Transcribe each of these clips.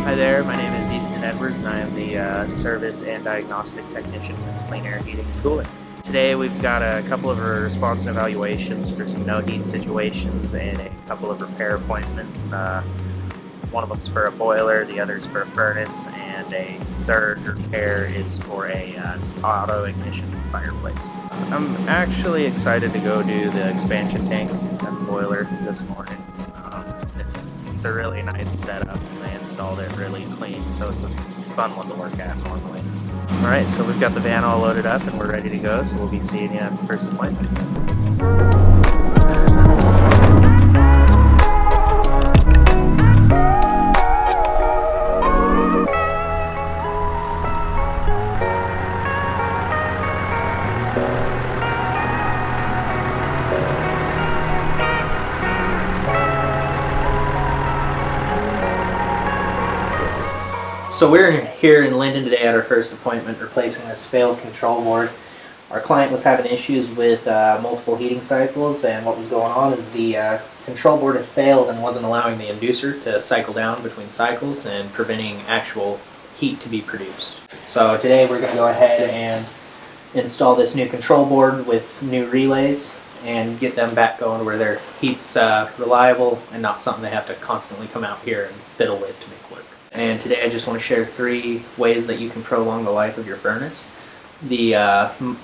Hi there, my name is Easton and I am the Service and Diagnostic Technician with Clean Air Heating and Cooling. Today we've got a couple of response and evaluations for some no-heat situations and a couple of repair appointments. One of them's for a boiler, the other's for a furnace, and a third repair is for a auto ignition fireplace. I'm actually excited to go do the expansion tank and the boiler this morning. It's a really nice setup. They installed it really clean, so it's a fun one to work at normally. Alright, so we've got the van all loaded up and we're ready to go, so we'll be seeing you at the first appointment. So we're here in Linden today at our first appointment replacing this failed control board. Our client was having issues with multiple heating cycles, and what was going on is the control board had failed and wasn't allowing the inducer to cycle down between cycles and preventing actual heat to be produced. So today we're going to go ahead and install this new control board with new relays and get them back going where their heat's reliable and not something they have to constantly come out here and fiddle with to make work. And today I just want to share 3 ways that you can prolong the life of your furnace. The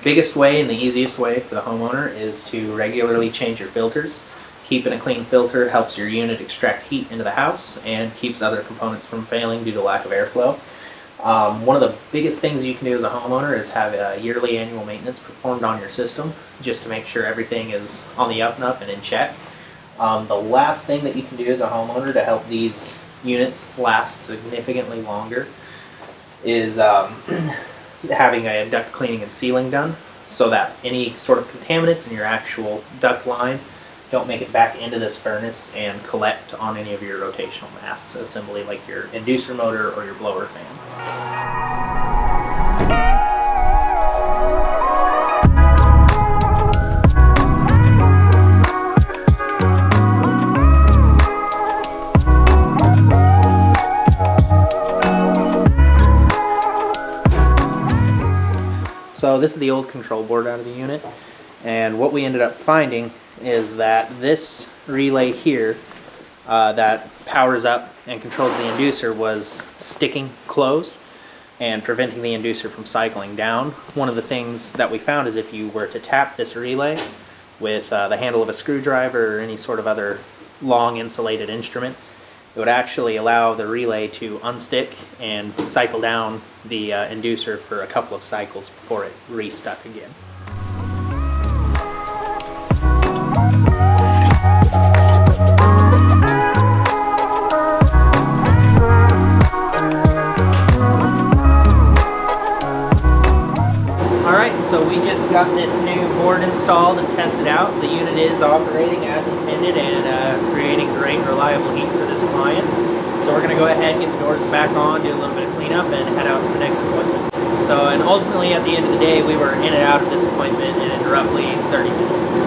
biggest way and the easiest way for the homeowner is to regularly change your filters. Keeping a clean filter helps your unit extract heat into the house and keeps other components from failing due to lack of airflow. One of the biggest things you can do as a homeowner is have a yearly annual maintenance performed on your system just to make sure everything is on the up and up and in check. The last thing that you can do as a homeowner to help these units last significantly longer is having a duct cleaning and sealing done so that any sort of contaminants in your actual duct lines don't make it back into this furnace and collect on any of your rotational mass assembly like your inducer motor or your blower fan. So this is the old control board out of the unit, and what we ended up finding is that this relay here that powers up and controls the inducer was sticking closed and preventing the inducer from cycling down. One of the things that we found is if you were to tap this relay with the handle of a screwdriver or any sort of other long insulated instrument, it would actually allow the relay to unstick and cycle down the inducer for a couple of cycles before it restuck again. Alright, so we just got this new board installed and tested out. The unit is operating as intended and creating great reliable heat for this client. So we're going to go ahead and get the doors back on, do a little bit of cleanup, and head out to the next appointment. So, and ultimately at the end of the day, we were in and out of this appointment in roughly 30 minutes.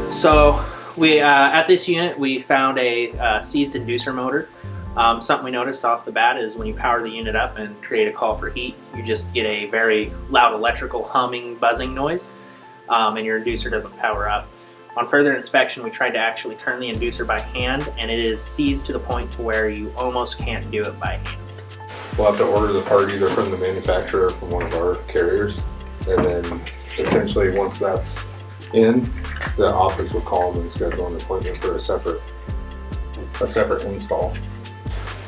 So we at this unit we found a seized inducer motor. Something we noticed off the bat is when you power the unit up and create a call for heat, you just get a very loud electrical humming, buzzing noise, and your inducer doesn't power up. On further inspection, we tried to actually turn the inducer by hand, and it is seized to the point to where you almost can't do it by hand. We'll have to order the part either from the manufacturer or from one of our carriers, and then essentially once that's in, the office will call them and schedule an appointment for a separate install.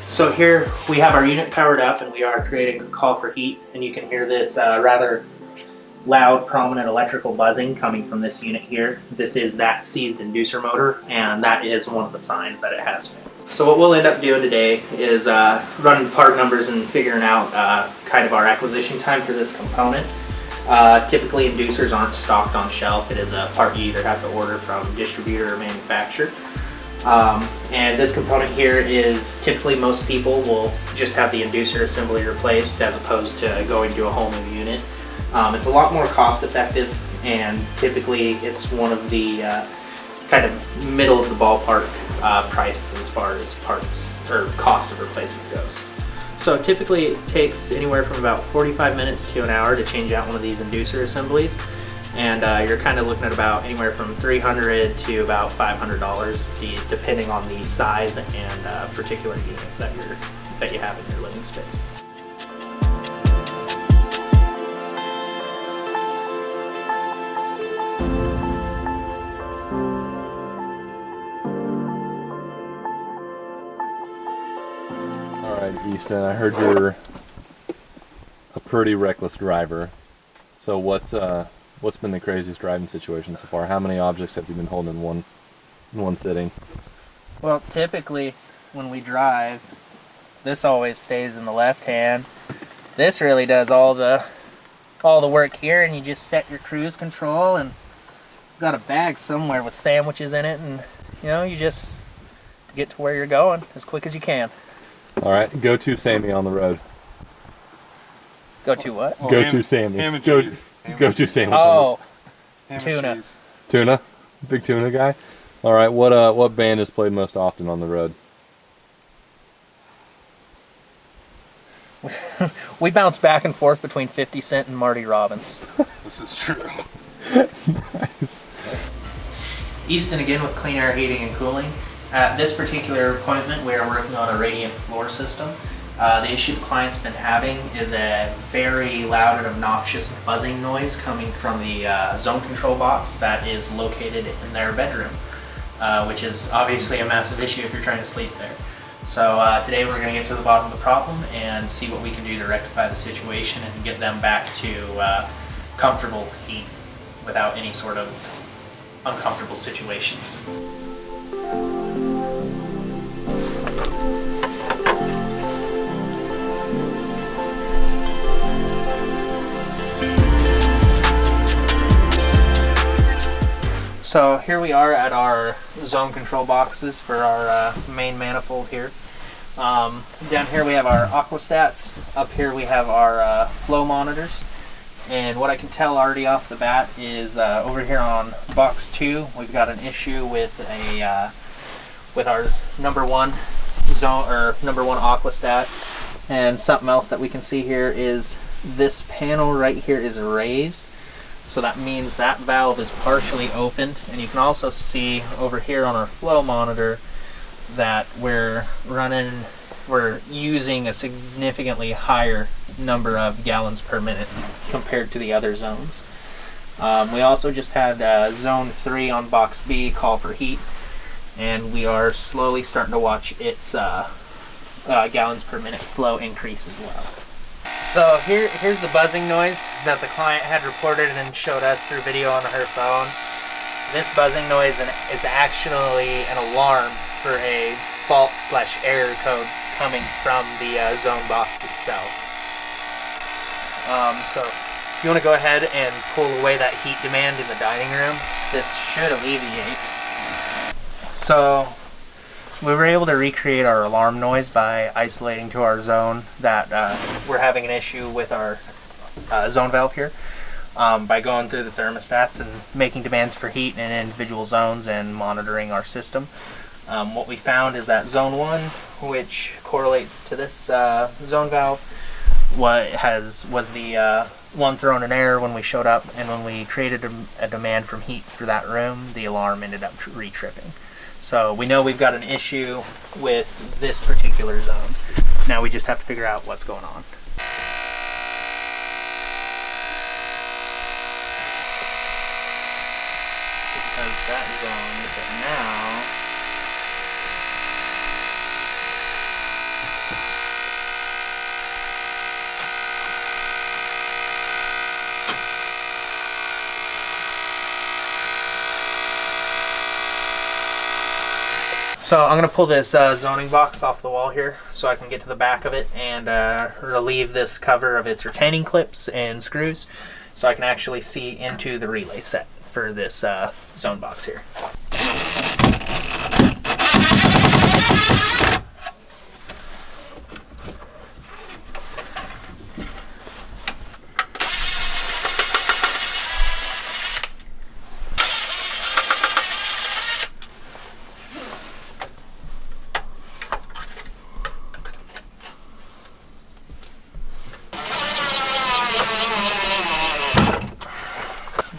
So here we have our unit powered up and we are creating a call for heat, and you can hear this rather loud, prominent electrical buzzing coming from this unit here. This is that seized inducer motor, and that is one of the signs that it has failed. So what we'll end up doing today is running part numbers and figuring out kind of our acquisition time for this component. Typically inducers aren't stocked on shelf. It is a part you either have to order from distributor or manufacturer. And this component here is typically most people will just have the inducer assembly replaced as opposed to going to a whole new unit. It's a lot more cost effective, and typically it's one of the kind of middle of the ballpark price as far as parts or cost of replacement goes. So typically it takes anywhere from about 45 minutes to an hour to change out one of these inducer assemblies, and you're kind of looking at about anywhere from $300 to about $500 depending on the size and particular unit that you have in your living space. Alright, Easton, I heard you're a pretty reckless driver. So what's been the craziest driving situation so far? How many objects have you been holding in one sitting? Well, typically when we drive, this always stays in the left hand. This really does all the work here, and you just set your cruise control, and got a bag somewhere with sandwiches in it, and you just get to where you're going as quick as you can. Alright, go to Sammy on the road. Go to what? Oh, go to Sammy's. Go to Sammy's. Oh, tuna. Tuna? Big tuna guy? Alright, what band is played most often on the road? We bounce back and forth between 50 Cent and Marty Robbins. This is true. Nice. Easton again with Clean Air Heating and Cooling. At this particular appointment, we are working on a radiant floor system. The issue the client's been having is a very loud and obnoxious buzzing noise coming from the zone control box that is located in their bedroom, which is obviously a massive issue if you're trying to sleep there. So today we're going to get to the bottom of the problem and see what we can do to rectify the situation and get them back to comfortable heat without any sort of uncomfortable situations. So here we are at our zone control boxes for our main manifold here. Down here we have our aquastats. Up here we have our flow monitors. And what I can tell already off the bat is over here on box 2 we've got an issue with our number one zone or number one aquastat. And something else that we can see here is this panel right here is raised. So that means that valve is partially opened, and you can also see over here on our flow monitor that we're using a significantly higher number of gallons per minute compared to the other zones. We also just had zone 3 on box B call for heat, and we are slowly starting to watch its gallons per minute flow increase as well. So here's the buzzing noise that the client had reported and showed us through video on her phone. This buzzing noise is actually an alarm for a fault/error code coming from the zone box itself. So if you want to go ahead and pull away that heat demand in the dining room, this should alleviate. So we were able to recreate our alarm noise by isolating to our zone that we're having an issue with our zone valve here by going through the thermostats and making demands for heat in individual zones and monitoring our system. What we found is that zone 1, which correlates to this zone valve, was the one thrown in error when we showed up, and when we created a demand from heat for that room, the alarm ended up re-tripping. So we know we've got an issue with this particular zone. Now we just have to figure out what's going on. Because that zone is now So I'm going to pull this zoning box off the wall here so I can get to the back of it and relieve this cover of its retaining clips and screws so I can actually see into the relay set for this zone box here.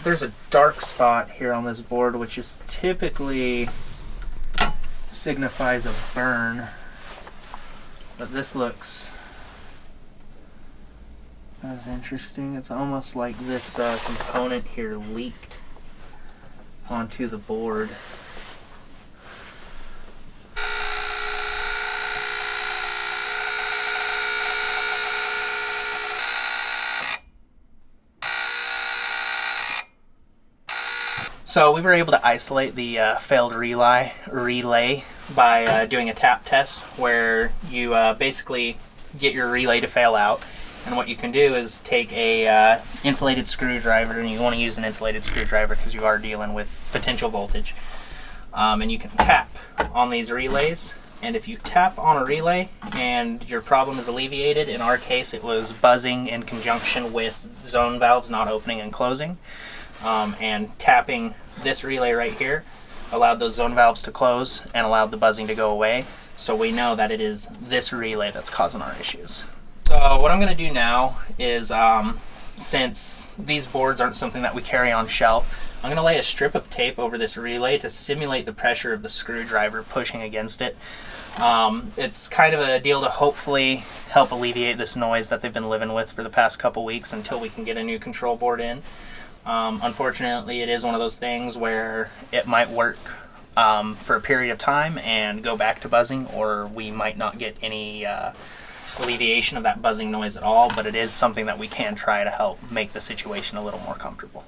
There's a dark spot here on this board, which is typically signifies a burn, but this looks as interesting. It's almost like this component here leaked onto the board. So we were able to isolate the failed relay by doing a tap test where you basically get your relay to fail out, and what you can do is take a insulated screwdriver, and you want to use an insulated screwdriver because you are dealing with potential voltage, and you can tap on these relays, and if you tap on a relay and your problem is alleviated, in our case it was buzzing in conjunction with zone valves not opening and closing. And tapping this relay right here allowed those zone valves to close and allowed the buzzing to go away. So we know that it is this relay that's causing our issues. So what I'm going to do now is, since these boards aren't something that we carry on shelf, I'm going to lay a strip of tape over this relay to simulate the pressure of the screwdriver pushing against it. It's kind of a deal to hopefully help alleviate this noise that they've been living with for the past couple weeks until we can get a new control board in. Unfortunately, it is one of those things where it might work for a period of time and go back to buzzing, or we might not get any alleviation of that buzzing noise at all, but it is something that we can try to help make the situation a little more comfortable.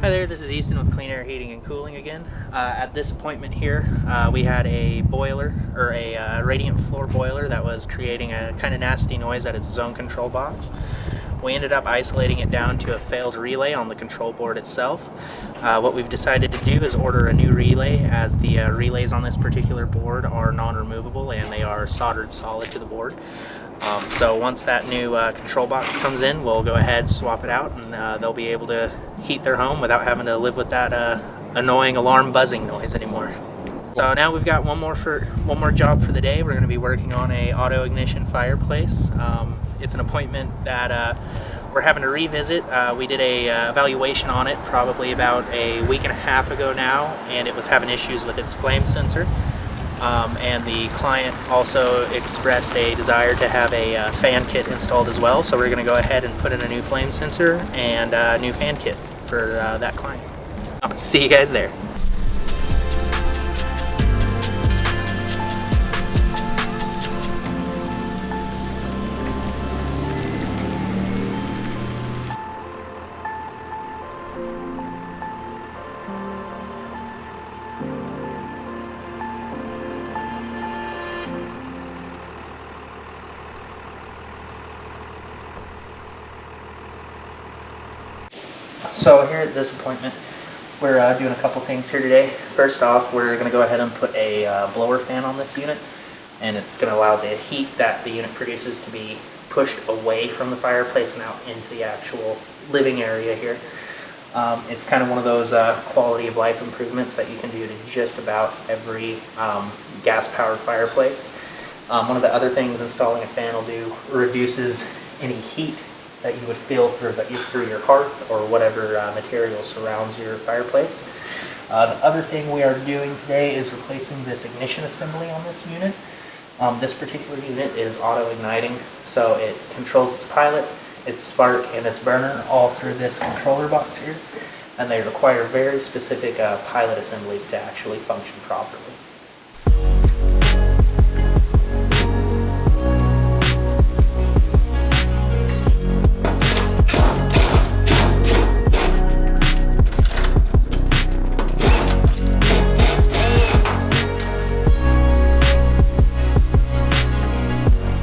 Hi there, this is Easton with Clean Air Heating and Cooling again. At this appointment here, we had a boiler, or a radiant floor boiler that was creating a kind of nasty noise at its zone control box. We ended up isolating it down to a failed relay on the control board itself. What we've decided to do is order a new relay, as the relays on this particular board are non-removable and they are soldered solid to the board. So once that new control box comes in, we'll go ahead, swap it out, and they'll be able to heat their home without having to live with that annoying alarm buzzing noise anymore. So now we've got one more job for the day. We're going to be working on a auto ignition fireplace. It's an appointment that we're having to revisit. We did a evaluation on it probably about a week and a half ago now, and it was having issues with its flame sensor. And the client also expressed a desire to have a fan kit installed as well, so we're going to go ahead and put in a new flame sensor and a new fan kit for that client. See you guys there. So here at this appointment, we're doing a couple things here today. First off, we're going to go ahead and put a blower fan on this unit, and it's going to allow the heat that the unit produces to be pushed away from the fireplace and out into the actual living area here. It's kind of one of those quality of life improvements that you can do to just about every gas-powered fireplace. One of the other things installing a fan will do reduces any heat that you would feel through your hearth or whatever material surrounds your fireplace. The other thing we are doing today is replacing this ignition assembly on this unit. This particular unit is auto-igniting, so it controls its pilot, its spark, and its burner all through this controller box here, and they require very specific pilot assemblies to actually function properly.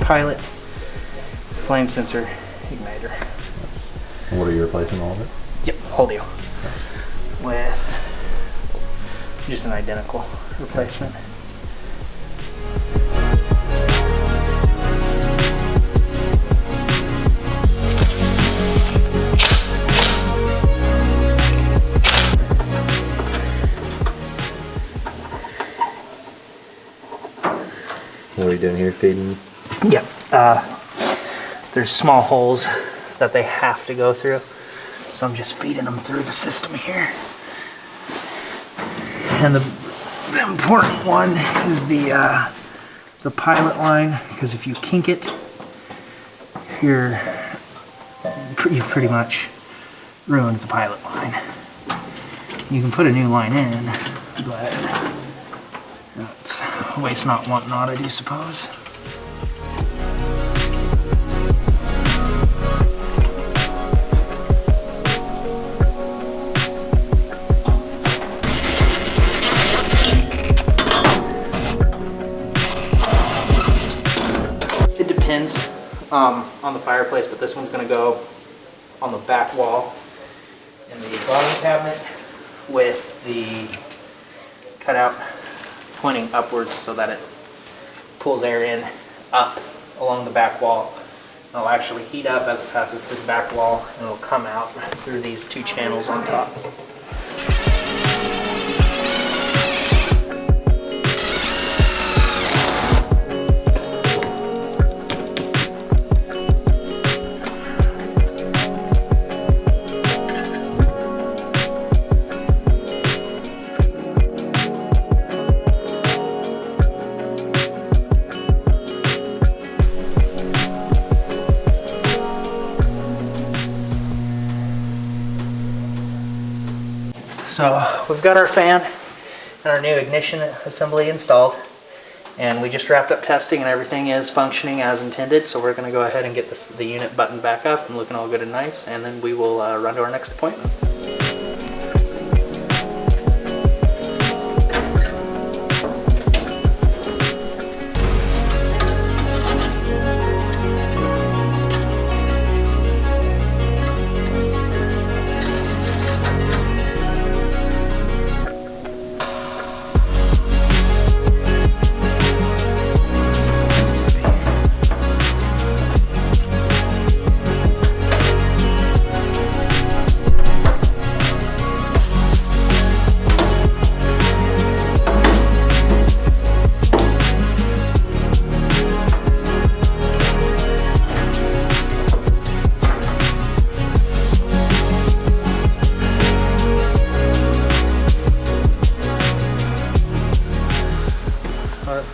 Pilot, flame sensor, igniter. What are you replacing all of it? Yep, whole deal. With just an identical replacement. What are you doing here, feeding? Yep. There's small holes that they have to go through, so I'm just feeding them through the system here. And the important one is the pilot line, because if you kink it, you've pretty much ruined the pilot line. You can put a new line in, but that's waste not, want not, I do suppose. It depends on the fireplace, but this one's going to go on the back wall in the bottom cabinet with the cutout pointing upwards so that it pulls air in up along the back wall. It'll actually heat up as it passes through the back wall, and it'll come out through these two channels on top. So we've got our fan and our new ignition assembly installed, and we just wrapped up testing and everything is functioning as intended. So we're going to go ahead and get the unit buttoned back up and looking all good and nice, and then we will run to our next appointment.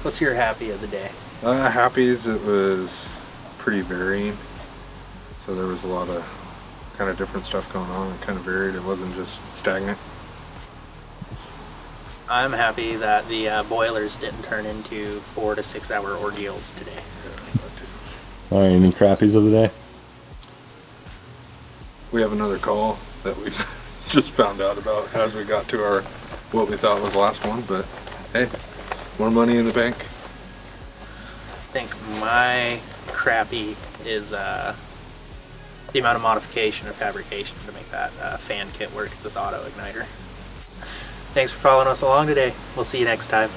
What's your happy of the day? Happy's, it was pretty varying. So there was a lot of kind of different stuff going on. It kind of varied. It wasn't just stagnant. I'm happy that the boilers didn't turn into 4 to 6 hour ordeals today. All right, any crappies of the day? We have another call that we just found out about as we got to our what we thought was the last one, but hey, more money in the bank. I think my crappy is the amount of modification or fabrication to make that fan kit work, this auto igniter. Thanks for following us along today. We'll see you next time.